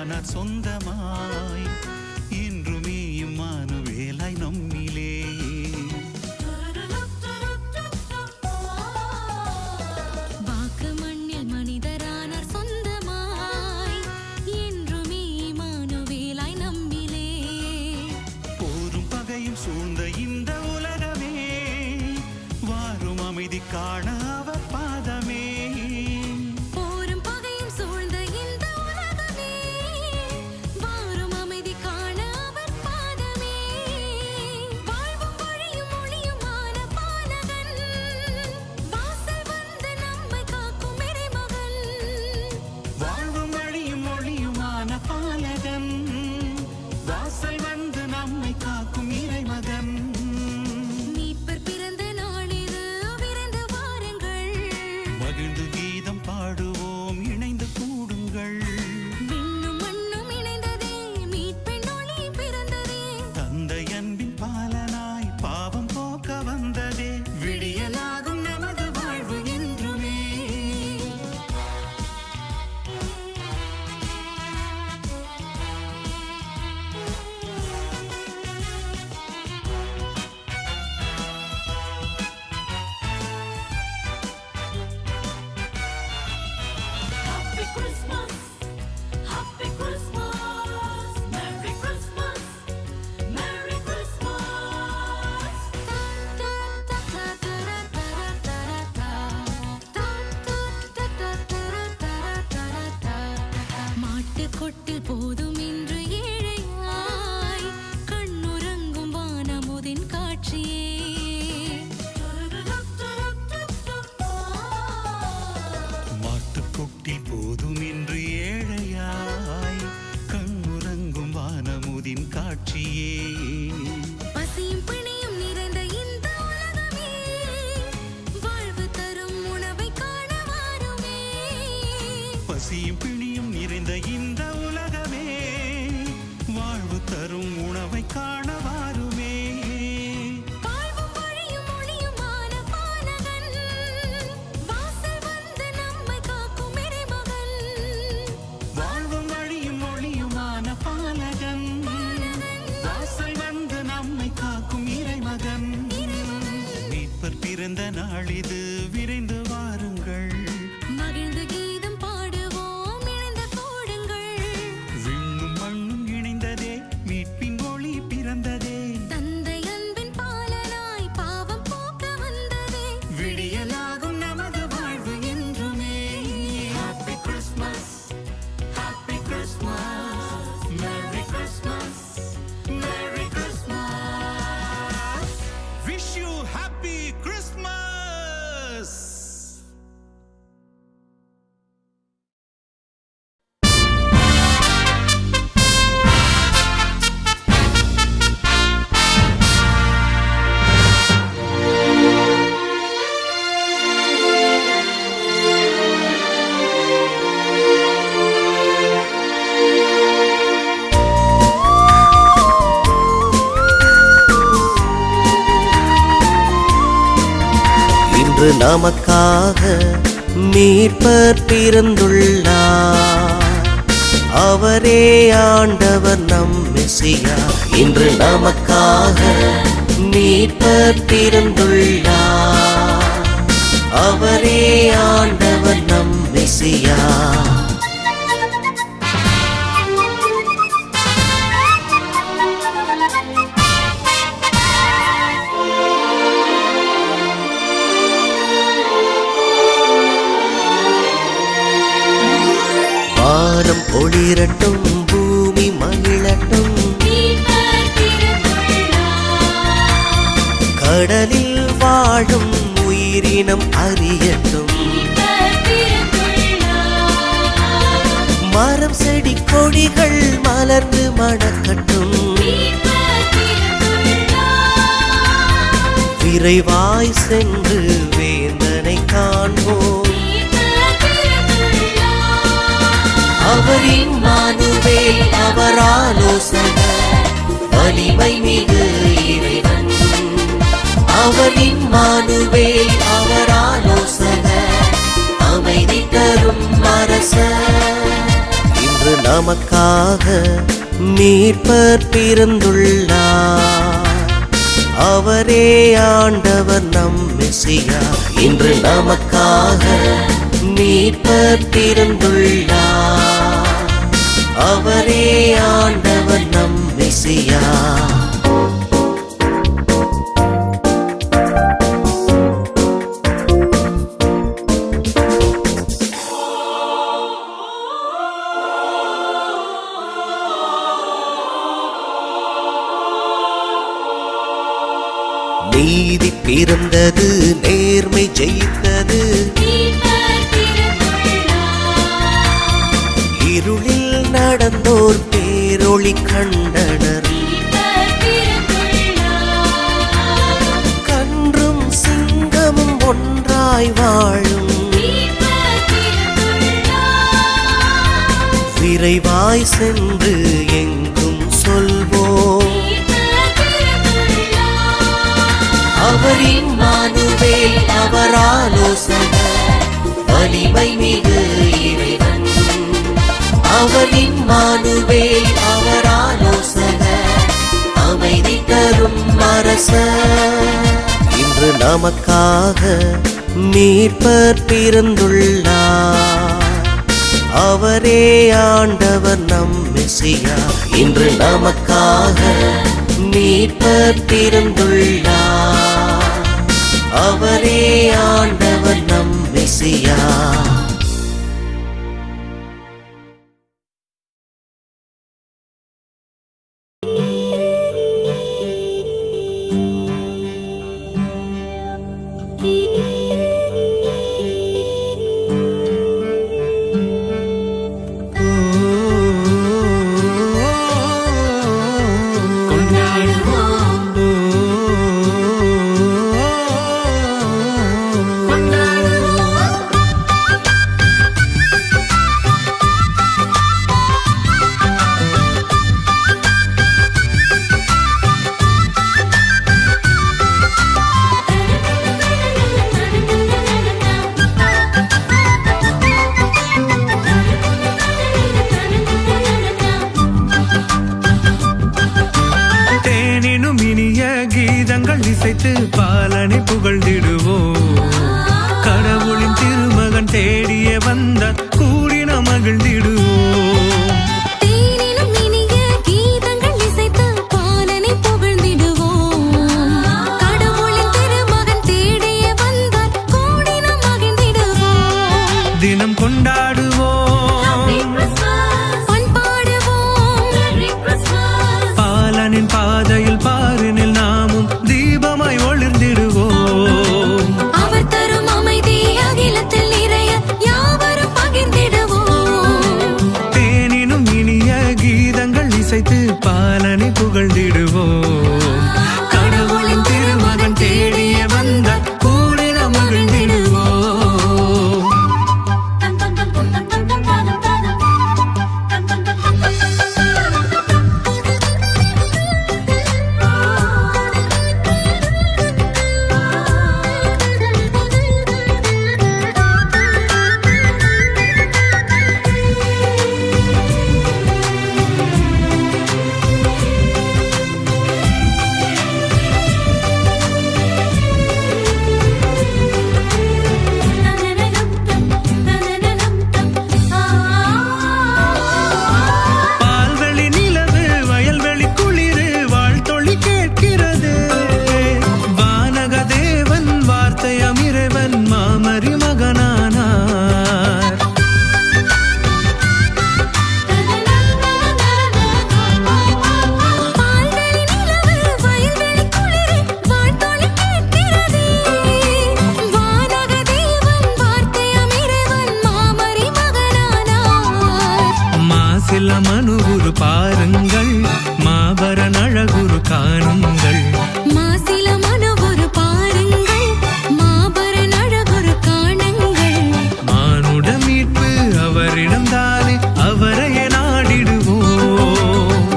மனிதரானார் சொந்தமாய் இன்றுமே இம்மானுவேலாய் நம்மிலே. வாக்கு மண்ணில் மனிதரானார் சொந்தமாய் இன்றுமே இம்மானுவேலாய் நம்மிலே. போரும் பகையும் சூழ்ந்த இந்த உலகமே வாரும் அமைதி காண அவர் பாதமே. மகிழ்ந்து கீதம் பாடுவோம், இணைந்து கூடுங்கள். விண்ணும் மண்ணும் இணைந்ததே, மீட்பின் ஒளி பிறந்ததே. தந்தை அன்பின் பாலனாய் பாவம் போக்க வந்ததே, விடியலாகும் நமது வாழ்வு என்றுமே. கொட்டில் போதும் இன்று ஏழையாய் கண்ணுறங்கும் வானமுதின் காட்சியே. மாட்டுக்கொட்டில் போதும் இன்று ஏழையாய் கண்ணுறங்கும் வானமுதின் காட்சியே. பசியும் பிணியும் நிறைந்த இந்த உலகமே வாழ்வு தரும் உணவை காண வாருமே. பசியும் பிணியும் நிறைந்த இந்த உலகமே வாழ்வு தரும் உணவை காண வாருமே. வாழ்வும் வழியும் ஒளியுமான பாலகன் வாசல் வந்து நம்மை காக்கும் இறைமகன். வாழ்வும் வழியும் ஒளியுமான பாலகன் வாசல் வந்து நம்மை காக்கும் இறைமகன். மீட்பர் பிறந்த நாளிது, விரைந்து வாருங்கள். மகிழ்ந்து கீதம் பாடுவோம், இணைந்து கூடுங்கள். விண்ணும் மண்ணும் இணைந்ததே, மீட்பின் ஒளி பிறந்ததே. தந்தை அன்பின் பாலனாய் பாவம் போக்க வந்ததே, விடியலாகும் நமது வாழ்வு என்றுமே. Happy Christmas, happy Christmas, merry Christmas, merry Christmas. Wish you happy Christmas. இன்று நமக்காக மீட்பர் பிறந்துள்ளார், அவரே ஆண்டவர் நம் மெசியா. இன்று நமக்காக மீட்பர் பிறந்துள்ளார், அவரே ஆண்டவர் நம் மெசியா. வானம் ஒளிரட்டும், பூமி மகிழட்டும், கடலில் வாழும் உயிரினம் அறியட்டும். மரம் செடி கொடிகள் மலர்ந்து மணக்கட்டும், விரைவாய் சென்று வேந்தனை காண்போம். அவர் இம்மானுவேல், அவர் ஆலோசகர், வலிமை மிகு இறைவன். அவர் இம்மானுவேல், அவர் ஆலோசகர், அமைதி தரும் அரசர். இன்று நமக்காக மீட்பர் பிறந்துள்ளார். அவரே ஆண்டவர் நம் மெசியா. இன்று நமக்காக மீட்பர் பிறந்துள்ளார். அவரே ஆண்டவர் நம் மெசியா. நீதி பிறந்தது, நேர்மை ஜெயித்தது, இருளில் நடந்தோர் பேரொளி கண்டனர். கன்றும் சிங்கமும் ஒன்றாய் வாழும், விரைவாய் சென்று எங்கும் சொல்வோம். அவரின் மானுவேல், அவர் ஆலோசகர், வலிமை மிகு இறைவன். அவரின் மானுவேல், அவர் ஆலோசகர், அமைதி தரும் அரசர். இன்று நமக்காக மீட்பர் பிறந்துள்ளார். அவரே ஆண்டவர் நம் மெசியா. இன்று நமக்காக மீட்பர் பிறந்துள்ளார். அவரே ஆண்டவர் நம் மெசியா. இசைத்து பாலனை புகழ்ந்திடுவோம். கடவுளின் திருமகன் தேடிய வந்த கூடின மகிழ்ந்திடுவோம். தேனினும் இனிய கீதங்கள் இசைத்து பாலனை புகழ்ந்திடுவோம். கடவுளின் திருமகன் தேடிய வந்த கூடின மகிழ்ந்திடுவோம். தினம் கொண்டாடுவோம், பண்பாடுவோம், பாலனின் பாதையில் பாரினில் நாமும் தீபமாய் ஒளிர்ந்திடுவோம். அவர் தரும் அமைதி அகிலத்தில் நிறைய யாவரும் பகிர்ந்திடுவோம். தேனினும் இனிய கீதங்கள் இசைத்து பாலனை புகழ்ந்திடுவோம். கடவுளின் திருமகன் தேடிய வந்த கூடின மகிழ்ந்திடுவோம். மனுகுரு பாருங்கள், மாபரன் அழகுரு காணுங்கள். மாசில மனுகுரு பாருங்கள், மாபரன் அழகுரு காணுங்கள். மானுட மீட்பு அவரிடம் தானே, அவரையே நாடிடுவோம்.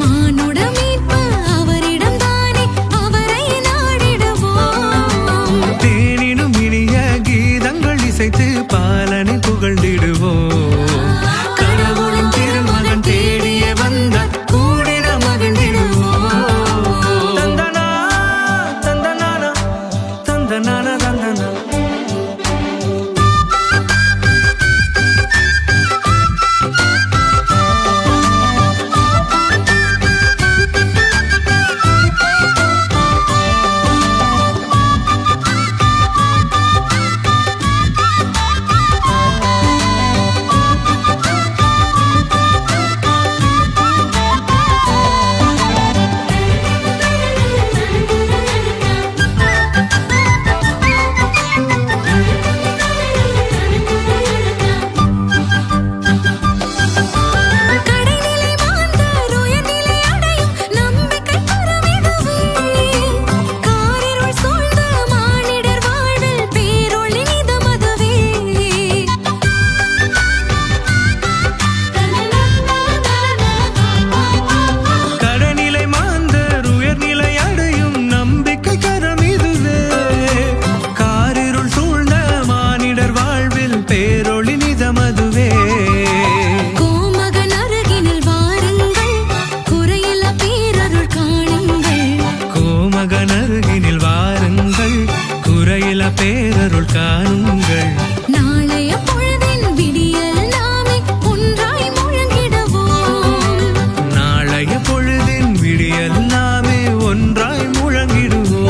மானுட மீட்பு அவரிடம் தானே, அவரை நாடிடுவோம். தேனினும் இனிய கீதங்கள் இசைத்து பாலனை புகழ்ந்திடுவோம். கடவுளின் திருமகன் தந்தன தந்தன. கடைநிலை மாந்தர் உயர்நிலை அடையும் நம்பிக்கை தரும் இதுவே. காரிருள் சூழ்ந்த மானிடர் வாழ்வில் பேரொளி நிதமதுவே. கடனிலை மாந்தர் உயர்நிலை அடையும் நம்பிக்கை கரம் இதுவே. காரிருள் சூழ்ந்த மானிடர் வாழ்வில் பேரொளி நிதமதுவே. கோமகன் அருகினில் வாருங்கள், குறையில்லா பேரருள் காணுங்கள். கோமகன் அருகினில் வாருங்கள், குறையில பேரருள் காணுங்கள். நாளைய பொழுதின் விடியல் நாமே ஒன்றாய் முழங்கிடுவோம். நாளைய பொழுதின் விடியல் நாமே ஒன்றாய் முழங்கிடுவோம்.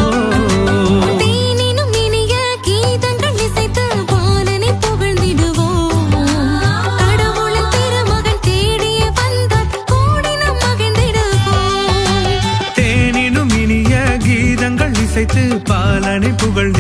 தேனினும் இனிய கீதங்கள் இசைத்து பாலனை புகழ்ந்திடுவோம். கடவுளின் திருமகன் தேடியே வந்தார், கோடி நாம் மகிழ்ந்திடுவோம். தேனினும் இனிய கீதங்கள் இசைத்து பாலனை புகழ்ந்திடுவோம்.